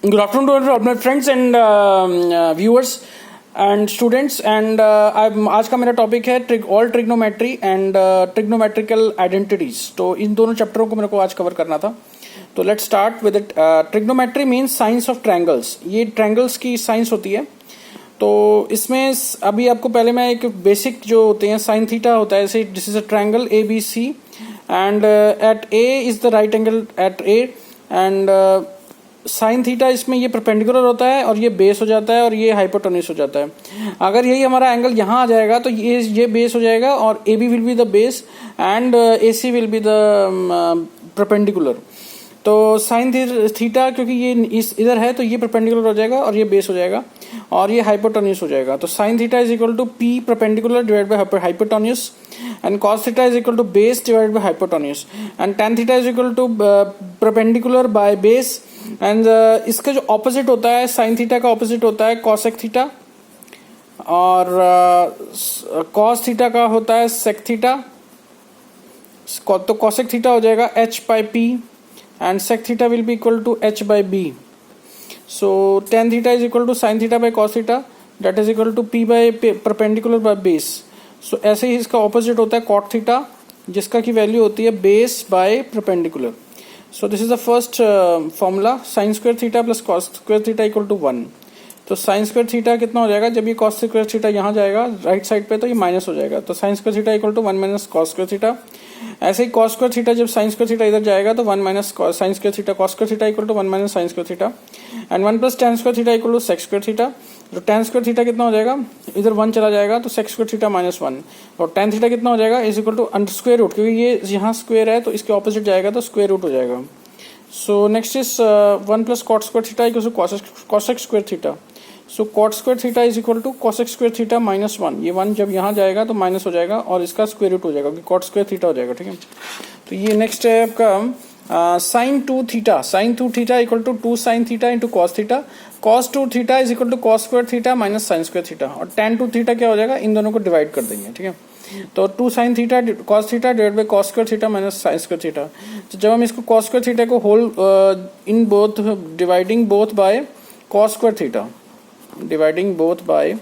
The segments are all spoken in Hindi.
Good afternoon to all my friends and viewers and students and आज का मेरा टॉपिक है all trigonometry and trigonometrical identities. तो इन दोनों चैप्टरों को मेरे को आज कवर करना था। तो let's start with it. Trigonometry means science of triangles. ये ट्रायंगल्स की साइंस होती है। तो इसमें अभी आपको पहले मैं एक बेसिक जो होते हैं साइन थीटा होता है, जैसे this is a triangle A B C and at A is the right angle at A and sine theta इसमें ये परपेंडिकुलर होता है और ये बेस हो जाता है और ये हाइपोटेन्यूज हो जाता है। अगर यही हमारा एंगल यहाँ आ जाएगा तो ये बेस हो जाएगा और A B will be the base and A C will be the perpendicular. तो साइन थीटा क्योंकि ये इधर है तो ये परपेंडिकुलर हो जाएगा और ये बेस हो जाएगा और ये हाइपोटेन्यूज हो जाएगा। तो sine theta is equal to P perpendicular divide by hypotenuse and cos theta is equal to base divide by hypotenuse and tan theta is equal to perpendicular by base and इसका जो ऑपोजिट होता है साइन थीटा का ऑपोजिट होता है कॉसेक थीटा और कॉस थीटा का होता है सेक थीटा। तो कॉसेक थीटा हो जाएगा h by P and sec theta will be equal to h by b. So tan theta is equal to sin theta by cos theta, that is equal to p by perpendicular by base. So ऐसे ही इसका opposite होता है cot theta जिसका की वैल्यू होती है base by perpendicular. So this is the first formula, sin square theta plus cos square theta equal to 1. तो साइन स्क्वायर थीटा कितना हो जाएगा, जब ये कॉस स्क्वायर थीटा यहाँ जाएगा राइट साइड पे तो ये माइनस हो जाएगा। तो sine square theta equal to 1 minus cos square theta. ऐसे ही कॉस स्क्वायर थीटा जब साइन स्क्वायर थीटा इधर जाएगा तो 1 minus sine square theta cos square theta equal to 1 minus sine square theta and 1 plus tan square theta equal to sec square theta. तो tan स्क्वायर थीटा कितना हो जाएगा, इधर 1 चला जाएगा तो सेक स्क्वायर थीटा माइनस 1 और tan थीटा कितना हो जाएगा is equal to under square root, क्योंकि ये यहाँ स्क्वायर है तो इसके ऑपोजिट जाएगा तो स्क्वायर रूट हो जाएगा। So next is 1 plus cot square theta equal to cosec square theta. So cot square theta is equal to cosec square theta minus 1। ये 1 जब यहाँ जाएगा तो माइनस हो जाएगा और इसका स्क्वायर रूट हो जाएगा क्योंकि कॉट स्क्वायर थीटा हो जाएगा। ठीक है, तो ये नेक्स्ट है आपका sine 2 theta. Sine 2 theta equal to 2 sine theta into cos theta. Cos 2 theta is equal to cos square theta minus sine square theta और tan 2 थीटा क्या हो जाएगा, इन दोनों को डिवाइड कर देंगे। ठीक है, तो 2 sine theta cos theta divide by cos square theta minus sine square theta. तो जब हम इसको कॉस स्क्वायर थीटा को whole in both dividing both by cos square theta dividing both by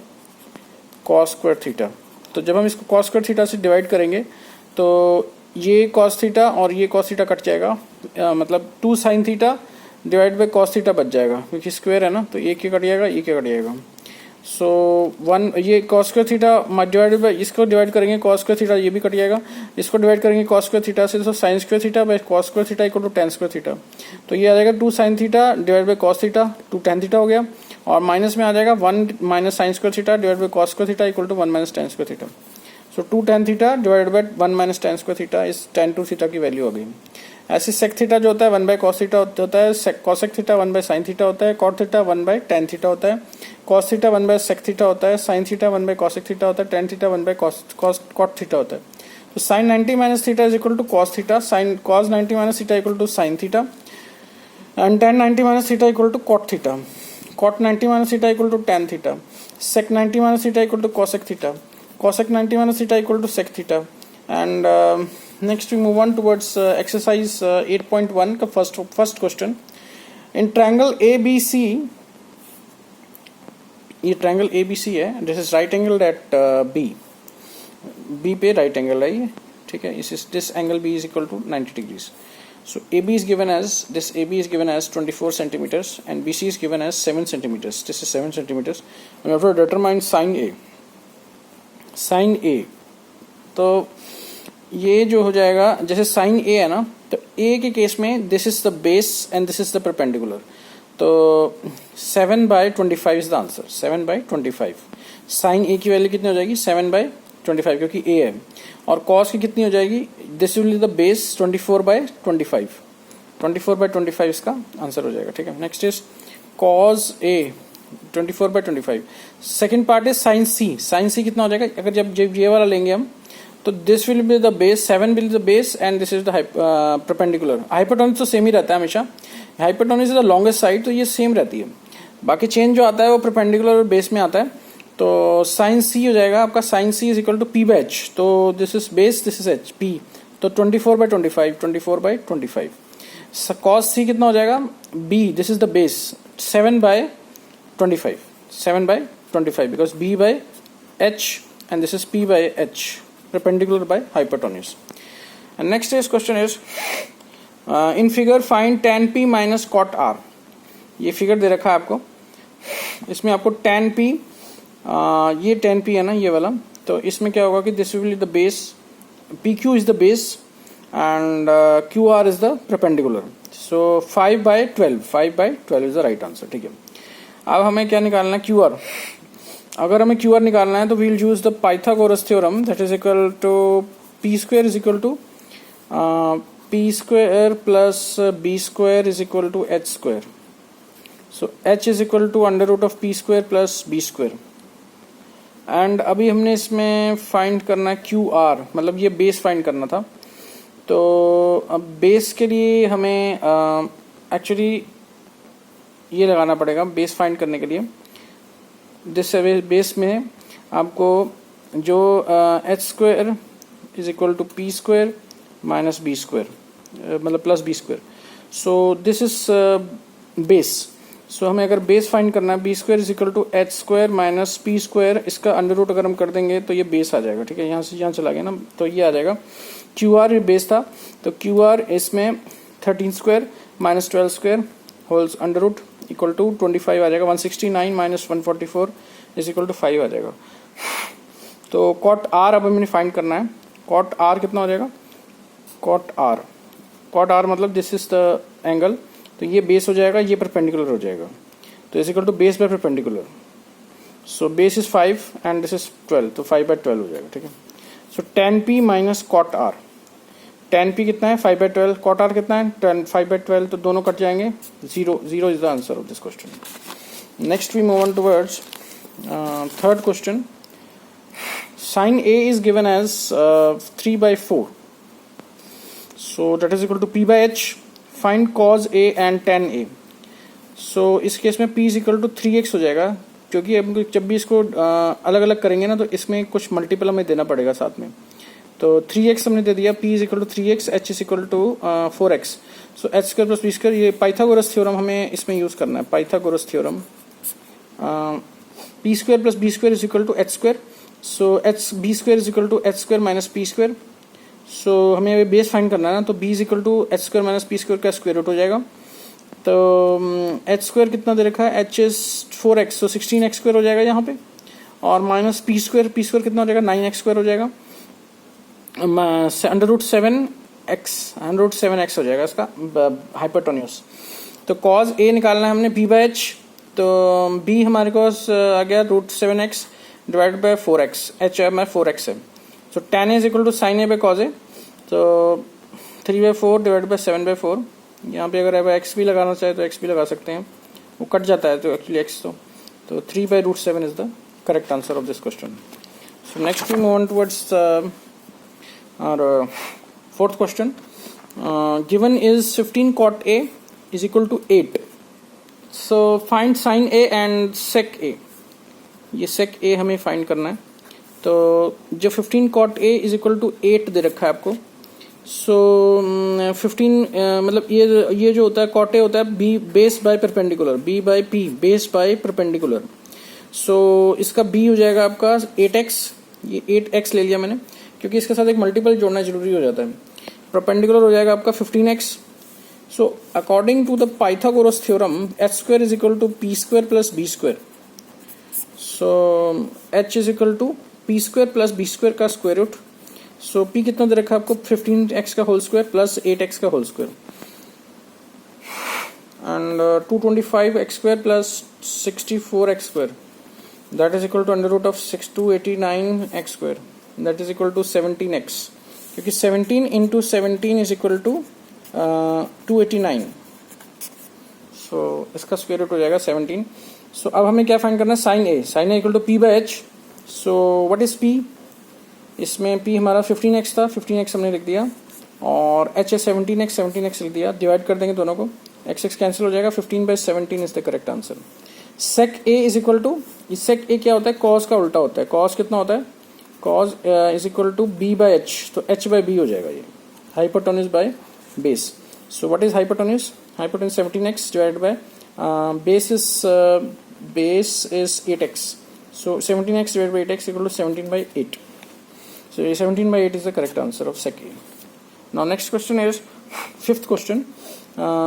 cos square theta, तो जब हम इसको कॉस स्क्वायर थीटा से डिवाइड करेंगे तो ये कॉस थीटा और ये कॉस थीटा कट जाएगा, मतलब 2 sine theta divide by cos theta बच जाएगा क्योंकि स्क्वायर है ना, तो एक कट जाएगा एक कट जाएगा। सो 1 ये cos square theta divided by इसको डिवाइड करेंगे कॉस स्क्वायर थीटा, ये भी कट जाएगा। इसको डिवाइड करेंगे कॉस स्क्वायर थीटा से तो sine square theta by cos square theta equal to tan square theta. तो ये आ जाएगा 2 sine theta divide by cos theta 2 tan theta हो गया और माइनस में आ जाएगा 1 minus sine square theta divide by cos square theta equal to 1 minus tan square theta. So 2 tan theta divide by 1 minus tan square theta इस tan 2 थीटा की वैल्यू हो गई। ऐसे सेक थीटा जो होता है 1 बाय कॉस थीटा होता है, cosec theta 1 by sine theta होता है, cot theta 1 by tan theta होता है, cos theta 1 by sec theta होता है, sine theta 1 by cosec theta होता है, tan theta 1 by cot theta होता है। तो sine 90 minus theta is equal to cos theta, sine cos 90 minus theta equal to sine theta and tan 90 minus theta equal to cot theta, cot 90 minus theta equal to tan theta, sec 90 minus theta equal to cosec theta, cosec 90 minus theta equal to sec theta and next we move on towards exercise 8.1 का first question। in triangle ABC, ये triangle ABC है, this is right angle at B पे right angle है ये, ठीक है। this angle B is equal to 90 degrees। so AB is given as 24 centimeters and BC is given as 7 centimeters। this is 7 centimeters and we have to determine sin A। Sine A, तो ये जो हो जाएगा जैसे साइन ए है ना, तो ए के केस में this is the base and this is the perpendicular. तो 7 by 25 is the answer, 7 by 25। Sine A की वैल्यू कितनी हो जाएगी 7 बाई 25 क्योंकि ए है, और कॉस की कितनी हो जाएगी, this will the base 24 by 25, 24 by 25 इसका आंसर हो जाएगा। ठीक है, next is cos A 24 by 25। Second part is sine C. Sine C कितना हो जाएगा, अगर जब ये वाला लेंगे हम तो this will be the base, 7 will the base and this is the perpendicular. Hypotenuse तो सेम ही रहता है हमेशा, hypotenuse is the longest side तो ये सेम रहती है, बाकी चेंज जो आता है वो परपेंडिकुलर और बेस में आता है। तो साइन सी हो जाएगा आपका, sine C is equal to P by H, तो this is base this is H P, तो 24 बाई 25, 24 बाई 25। कॉस सी कितना हो जाएगा, B this is the base 7/25, 7/25, because B by H and this is P by H, perpendicular by hypotenuse. And next is question is in figure find tan P minus cot R. ये फिगर दे रखा है आपको, इसमें आपको tan P, ये tan P है ना ये वाला, तो इसमें क्या होगा कि this will the base, PQ is the base and QR is the perpendicular. So 5/12, 5/12 is the right answer. ठीक है, अब हमें क्या निकालना है, QR. अगर हमें QR निकालना है तो we'll use the Pythagoras theorem, that is equal to P square is equal to P square plus B square is equal to H square. So H is equal to under root of P square plus B square. And अभी हमने इसमें फाइंड करना है QR, मतलब ये बेस फाइंड करना था. तो अब बेस के लिए हमें एक्चुअली ये लगाना पड़ेगा बेस फाइंड करने के लिए. दिस बेस में आपको जो H square is equal to P square minus B square, मतलब plus B square. So this is base. So हमें अगर बेस फाइंड करना है, B square is equal to H square minus P square, इसका अंडर रूट अगर हम कर देंगे तो ये बेस आ जाएगा. ठीक है, यहाँ से यहाँ चला गया ना, तो ये आ जाएगा. QR ये बेस था, तो QR इसमें 13 square minus 12 square whole's under root equal to 25 आ जाएगा. 169 माइनस 144 इज इक्वल टू 5 आ जाएगा. तो कॉट R अब हमें फाइंड करना है. कॉट R कितना हो जाएगा, कॉट R मतलब दिस इज द एंगल, तो ये बेस हो जाएगा, ये परपेंडिकुलर हो जाएगा, तो is equal to base by perpendicular. So base is 5 and this is 12, तो 5/12 हो जाएगा. ठीक है, so tan P minus cot R. tan P कितना है, 5/12. कॉट R कितना है, 5/12, तो दोनों कट जाएंगे. 0 is the answer of this question. Next we move on towards third question. Sine A is given as 3/4. So that is equal to P by H. Find cos A and tan A. So इस केस में P is equal to 3x हो जाएगा, क्योंकि अब जब भी इसको अलग अलग करेंगे ना तो इसमें कुछ मल्टीपल हमें देना पड़ेगा साथ में. तो 3x हमने दे दिया, P is equal to 3x, H is equal to 4x. So H square plus B square, ये पाइथागोरस थ्योरम हमें इसमें यूज करना है. Pythagoras theorem, P square plus B square is equal to H square. So B square is equal to H square minus P square. So हमें बेस फाइंड करना है ना, तो B is equal to H square minus P square का स्क्वायर रूट हो जाएगा. तो H स्क्वायर कितना दे रखा है, H is 4x, so 16x square हो जाएगा यहाँ पे, और माइनस P स्क्वायर कितना हो जाएगा, 9x स्क्वायर हो जाएगा. अंडर रूट 7x हो जाएगा इसका हाइपोटेन्यूज. तो कॉज A निकालना है हमने B बाय H, तो B हमारे पास आ गया √7x divide by 4x, H हमारा 4x है. So tan A is equal to sine A by cos A, तो 3/4 डिवाइड बाय 7/4. यहाँ पे अगर x भी लगाना चाहे तो x भी लगा सकते हैं, वो कट जाता है तो एक्चुअली x, तो 3/√7 is the correct answer of this question. So next we move on towards our fourth question. Given is 15 cot A is equal to 8. So find sin A and sec A. ये sec A हमें find करना है. तो जो 15 cot A is equal to 8 दे रखा है आपको. So 15 मतलब ये जो होता है cot A होता है B base by perpendicular, B by P base by perpendicular. So इसका B हो जाएगा आपका 8x, ये 8x ले लिया मैंने क्योंकि इसके साथ एक मल्टीपल जोड़ना जरूरी हो जाता है. परपेंडिकुलर हो जाएगा आपका 15x. So according to the Pythagoras theorem H square is equal to P square plus B square. So H is equal to P square plus B square का स्क्वायर रूट. सो P कितना दे रखा है आपको, 15x का होल स्क्वायर प्लस 8x का whole square, and 225x square plus 64x square, that is equal to under root of 289x square, that is equal to 17x, क्योंकि 17 into 17 is equal to 289. सो इसका स्क्वायर रूट हो जाएगा 17. सो अब हमें क्या फाइंड करना है, sine A equal to P by H. So what is P, इसमें P हमारा 15x था, 15x हमने लिख दिया, और H है 17x लिख दिया. डिवाइड कर देंगे दोनों को, x कैंसिल हो जाएगा, 15/17 is the correct answer. Sec A is equal to, sec A क्या होता है, कॉस का उल्टा होता है. कॉस कितना होता है, cos is equal to B by H, तो H बाय B हो जाएगा. ये hypotenuse by base. So what is hypotenuse, 17x divided by base is 8x. So 17x divided by 8x equal to 17 by 8. So 17 by 8 is the correct answer of sec A. Now next question is fifth question.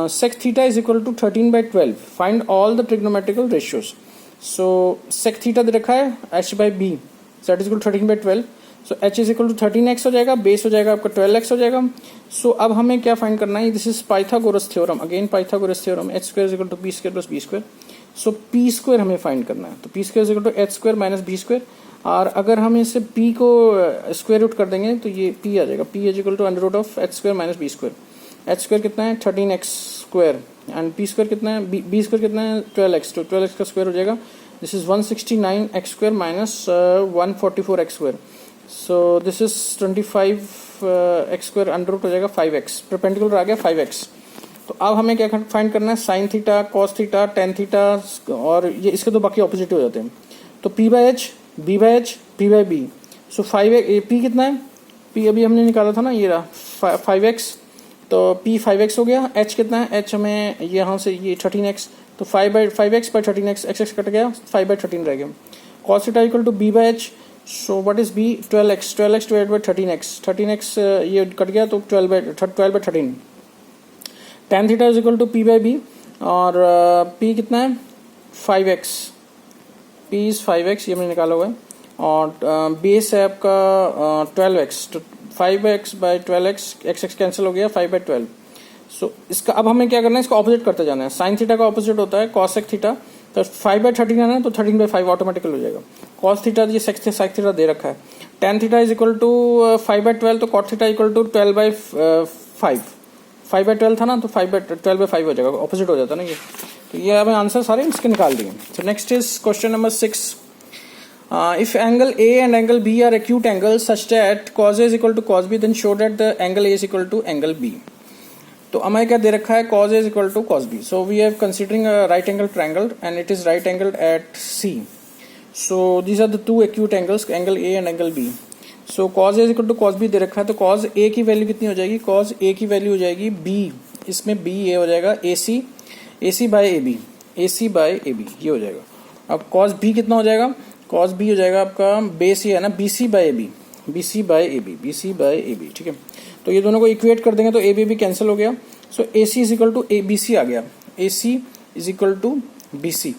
Sec theta is equal to 13 by 12. Find all the trigonometrical ratios. So sec theta दे रखा है h by b, so that is equal to 13 by 12. So h is equal to 13x हो जाएगा, बेस हो जाएगा आपका 12x हो जाएगा. सो अब हमें क्या फाइंड करना है? This is Pythagoras theorem, again Pythagoras theorem, H square is equal to B square plus B square. So P square हमें फाइंड करना है. तो P square is equal to H square minus B square. और अगर हम इसे p को स्क्वायर रूट कर देंगे तो ये p आ जाएगा. p is equal to under root of H square minus B square. H square कितना है? 13x square. And p square कितना है? b स्क्वायर कितना है? 12x. तो 12x का स्क्वायर हो जाएगा. This is 169x square minus 144x square. So this is 25x square under root हो जाएगा 5x. परपेंडिकुलर आ गया 5x. तो अब हमें क्या फाइंड करना है? Sine theta, cos theta, tan theta, और ये इसके तो बाकी ऑपोजिट हो जाते हैं. तो p by H, b by H, p by B. So 5x, p कितना है? p अभी हमने निकाला था ना, ये रहा 5x. तो p 5x हो गया. h कितना है? h हमें यहाँ से ये 13x. तो 5x by 13x, x cut गया, 5 बाई 13 रह गया. Cos theta equal to b by H. So what is b? 12x divide by 13x ये कट गया तो 12 by 13. tan theta is equal to p by b. और p कितना है? 5x. p इज 5x, ये हमने निकाला हुआ है. और बेस है आपका 12x. तो 5x by 12x, x cancel हो गया, 5 बाई 12. सो इसका अब हमें क्या करना है? इसका ऑपोजिट करते जाना है. साइन थीटा का ऑपोजिट होता है कॉसेक थीटा. तो 5 बाई 13 है ना, तो 13 बाई 5 ऑटोमेटिकल हो जाएगा. कॉस थीटा ये सेक थीटा दे रखा है. Tan theta is equal to 5 by 12. तो cot theta equal to 12 by 5. 5 by 12 था ना, तो 5 बाई 12 बाई 5 हो जाएगा, ऑपोजिट हो जाता है ना ये. तो ये हमें आंसर सारे इसके निकाल दिए. तो next is question number 6. If angle A and angle B are acute angles such that cos A is equal to cos B, then show that the angle A is equal to angle B. तो हमें क्या दे रखा है? cos A is equal to cos B. So we are considering a right angle triangle and it is right angled at C. So these are the two acute angles, angle A and angle B. So cos A is equal to cos B दे रखा है. तो cos A की वैल्यू कितनी हो जाएगी? cos A की वैल्यू हो जाएगी B. इसमें B ये हो जाएगा AC by AB. AC by AB ये हो जाएगा. अब cos B कितना हो जाएगा? cos B हो जाएगा आपका बेस ये है ना, BC by AB. BC by AB. ठीक है. तो ये दोनों को इक्वेट कर देंगे तो AB भी कैंसिल हो गया. So AC is equal to ABC आ गया. AC is equal to BC.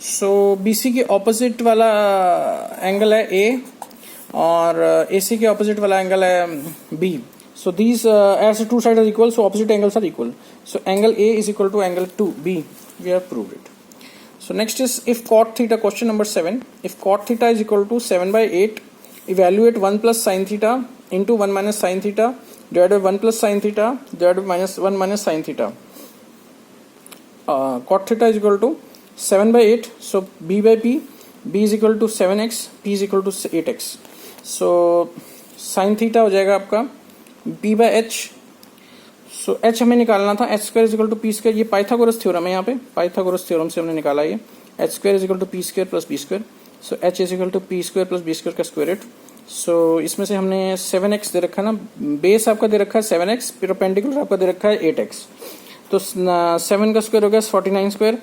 So BC के ऑपोजिट वाला एंगल है A और AC के ऑपोजिट वाला एंगल है B. So these as two side are equal, so opposite angles are equal. So angle A is equal to angle 2B. We have proved it. So next is if cot theta, question number 7. If cot theta is equal to 7 by 8, evaluate 1 plus sin theta into 1 minus sin theta divided by 1 plus sin theta divided by 1 minus sin theta. Cot theta is equal to 7 by 8. So b by p, b is equal to 7x, p is equal to 8x. So sin theta हो जाएगा आपका b by h. So h हमें निकालना था. H square is equal to P square. ये पाइथागोरस थ्योरम है, यहाँ पे पाइथागोरस थ्योरम से हमने निकाला ये. H square is equal to P square plus B square. So h is equal to P square plus B square का स्क्वायर रूट. सो इसमें से हमने 7x दे रखा है ना, बेस आपका दे रखा है 7x, परपेंडिकुलर आपका दे रखा है 8x. तो 7 का स्क्वायर हो गया 49 square,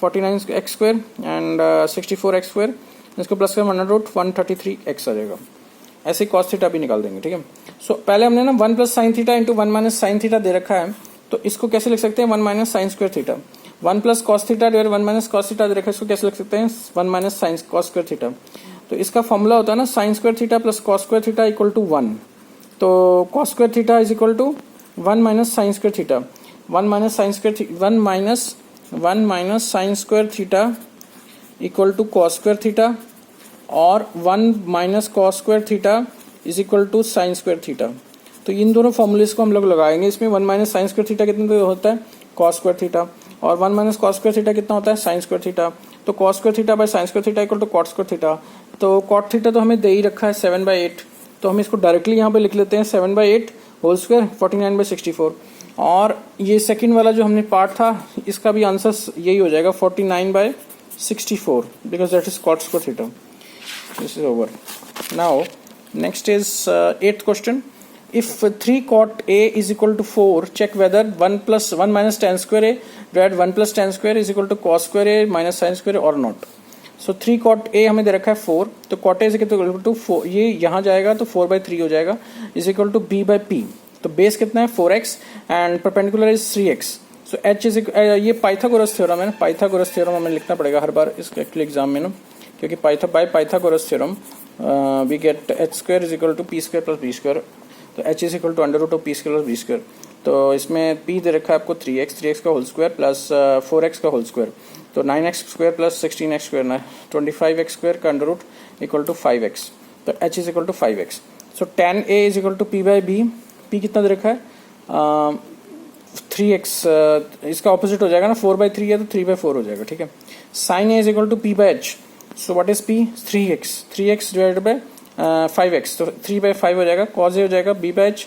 49x square and 64x square. इसको प्लस कर अंडर रूट 133x आ जाएगा. ऐसे कॉस थीटा भी निकाल देंगे. ठीक है. सो पहले हमने ना 1 plus sine theta into 1 minus sine theta दे रखा है. तो इसको कैसे लिख सकते हैं? 1 minus sine square theta. 1 plus cos theta divide 1 minus cos theta दे रखा है, इसको कैसे लिख सकते हैं? 1 minus sine cos square theta. तो इसका फॉर्मूला होता है ना, sine square theta plus cos square theta equal to 1. तो cos square theta is equal to 1 minus sine square theta. 1 minus sine square theta equal to cos square theta और 1 minus cos square theta is equal to sine square theta. तो इन दोनों फॉर्मूलेस को हम लोग लगाएंगे. इसमें 1 माइनस साइन स्क्वायर थीटा कितना होता है? Cos square theta. और 1 माइनस कॉस स्क्वायर थीटा कितना होता है? Sine square theta. तो cos square theta by sine square theta equal to cot square theta. तो कॉट थीटा तो हमें दे ही रखा है 7 बाई 8. तो हम इसको डायरेक्टली यहाँ पे लिख लेते हैं 7 बाई 8 होल स्क्वायर 49 बाई 64. और ये सेकेंड वाला जो हमने पार्ट था इसका भी आंसर यही हो जाएगा 49 by 64 because that is cot square theta. This is over. Now next is 8th question. if 3 cot A is equal to 4, check whether 1 plus 1 minus tan square A divided 1 plus tan square is equal to cos square A minus sin square A or not. So 3 cot A हमें दे रखा है 4, तो cot A is equal to 4, ये यहाँ जाएगा तो 4/3 हो जाएगा, is equal to B by P. तो बेस कितना है 4x and perpendicular is 3x. So h is ये पाइथागोरस थ्योरम है ना, पाइथागोरस थ्योरम हमें लिखना पड़ेगा हर बार इसके एक्चुअली एग्जाम में ना, क्योंकि Pythagoras theorem we get h square is equal to p square plus b square. तो h is equal to under root of p square plus b square. तो इसमें p दे रखा है आपको 3x का होल स्क्वायर प्लस 4x का होल स्क्वायर. तो 9x square plus 16x square ना 25x स्क्वायर का under root equal to 5x. तो h is equal to 5x. So tan a is equal to p by b. p कितना दे रखा है 3x, इसका ऑपोजिट हो जाएगा ना, 4/3 है तो 3/4 हो जाएगा. ठीक है. sin a is equal to p by h. So what is p 3x divided by 5x. तो 3/5 हो जाएगा. cos a हो जाएगा b by h,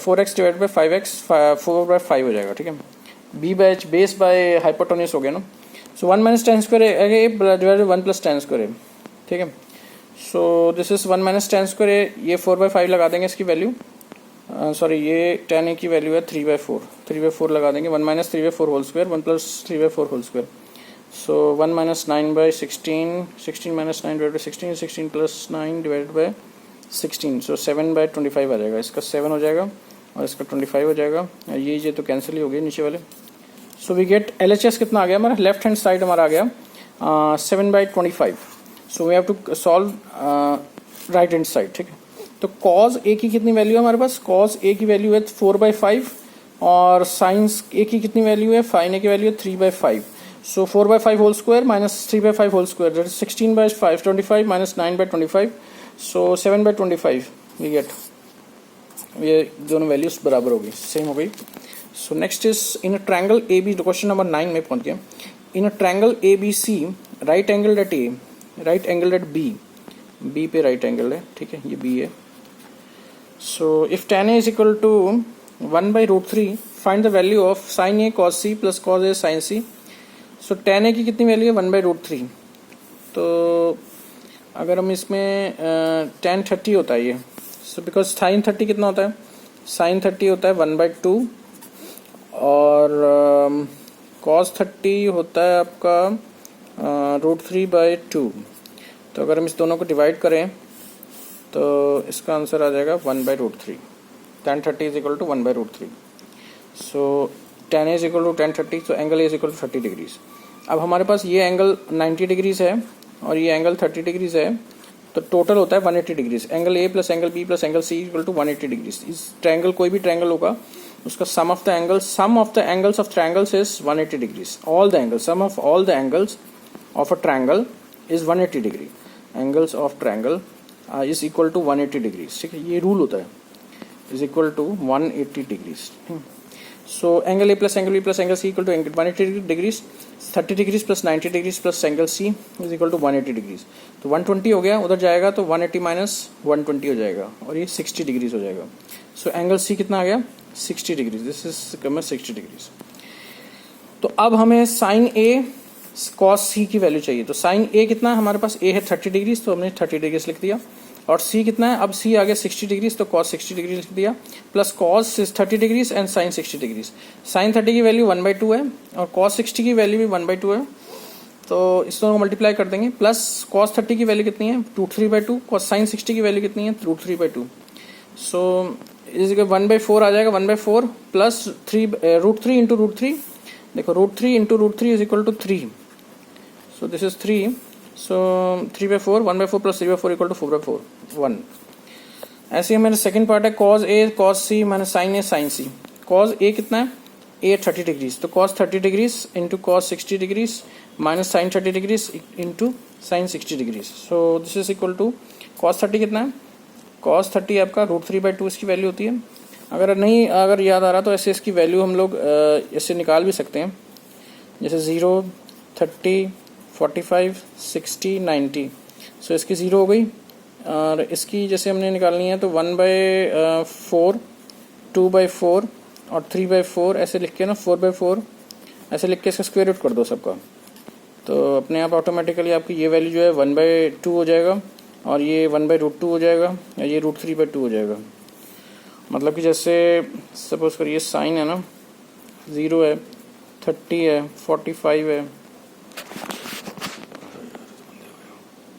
4x divided by 5x 4/5 हो जाएगा. ठीक है. b by h base by hypotenuse हो गया ना. सो 1 minus tan square a divided 1 plus tan square a. ठीक है. सो this is 1 minus tan square a. ये 4/5 लगा देंगे इसकी वैल्यू, सॉरी ये tan a की वैल्यू है 3/4 लगा देंगे. 1 minus 3/4 whole square 1 plus 3/4 whole square. So 1 minus 9/16, 16 minus 9 divide by 16, 16 plus 9 divided by 16. So 7/25 आ जाएगा. इसका 7 हो जाएगा और इसका 25 हो जाएगा. ये तो कैंसिल ही हो गया नीचे वाले. सो वी गेट LHS कितना आ गया हमारा, लेफ्ट हैंड साइड हमारा आ गया 7/25. So we have to solve right hand side. ठीक है. तो cos a की कितनी वैल्यू है हमारे पास, cos a की वैल्यू है 4/5 और sin a की कितनी वैल्यू है, sin a की वैल्यू है 3/5. So 4/5 whole square minus 3/5 whole square that is 16/25 minus 9/25. So 7/25 we get. ये दोनों वैल्यूज बराबर हो गई, सेम हो गई. So next is in a triangle A B, question number 9 में पहुंच गए. In a triangle A B C right angle at A, right angle at B. B पे राइट एंगल है. ठीक है, ये बी है. So if tan a is equal to 1/√3, find the value of sin a cos c plus cos a sin c. So tan a की कितनी वैल्यू है 1/√3. तो अगर हम इसमें tan 30 होता है ये, so because sin 30 कितना होता है, sin 30 होता है 1/2 और cos 30 होता है आपका √3/2. तो अगर हम इस दोनों को डिवाइड करें तो इसका आंसर आ जाएगा 1/√3. tan 30 is equal to 1/√3. So tan a is equal to tan 30. So angle a is equal to 30 degrees. अब हमारे पास ये एंगल 90 डिग्रीज है और ये एंगल 30 डिग्रीज है, तो टोटल होता है 180 degrees. Angle a plus angle b plus angle c equal to 180 degrees. इस ट्रायंगल कोई भी ट्रायंगल होगा उसका sum of the angles of triangles is 180 degrees. All the angles, sum of all the angles of a triangle is 180 degree. Angles of triangle is equal to 180 degrees. ठीक है, ये रूल होता है, is equal to 180 degrees. So angle A plus angle B plus angle C equal to 180 degrees. 30 degrees plus 90 degrees plus angle C is equal to 180 degrees. तो 120 हो गया, उधर जाएगा तो 180 माइनस 120 हो जाएगा और ये 60 डिग्रीज हो जाएगा. सो एंगल सी कितना आ गया 60 degrees. This is come 60 degrees. तो अब हमें साइन ए cos c की वैल्यू चाहिए. तो साइन a कितना है हमारे पास, a है 30 डिग्रीज तो हमने 30 डिग्रीज लिख दिया, और c कितना है, अब c आ गया 60 डिग्रीज तो cos 60 डिग्री लिख दिया, plus cos 30 degrees and sin 60 degrees. sin 30 की वैल्यू 1/2 है और cos 60 की वैल्यू भी 1/2 है, तो इस दोनों को मल्टीप्लाई कर देंगे. प्लस cos 30 की वैल्यू कितनी है √3/2, cos sin 60 की वैल्यू कितनी है √3/2. सो इस 1/4 आ जाएगा, 1/4 प्लस √3 इंटू √3. देखो √3 into √3 is equal to 3. So this is 3. So 3/4, 1/4 plus 3/4 equal to 4/4, 1. ऐसे ही मेरा सेकंड पार्ट है cos a cos c minus sin a sin c. cos a कितना है, a 30 डिग्रीज, तो cos 30 degrees into cos 60 degrees minus sin 30 degrees into sin 60 degrees. So this is equal to cos 30 कितना है, cos 30 आपका √3/2 इसकी वैल्यू होती है. अगर याद आ रहा तो ऐसे इसकी वैल्यू हम लोग इससे निकाल भी सकते हैं, जैसे 0, 30, 45, 60, 90. सो इसकी 0 हो गई और इसकी जैसे हमने निकालनी है तो 1/4, 2/4 और 3/4 ऐसे लिख के ना 4/4 ऐसे लिख के इसका स्क्वायर रूट कर दो सबका, तो अपने आप ऑटोमेटिकली आपकी ये वैल्यू जो है 1/2 हो जाएगा और ये 1/√2 हो जाएगा या ये √3/2 हो जाएगा. मतलब कि जैसे सपोज करिए साइन है ना, 0 है, 30 है, 45 है,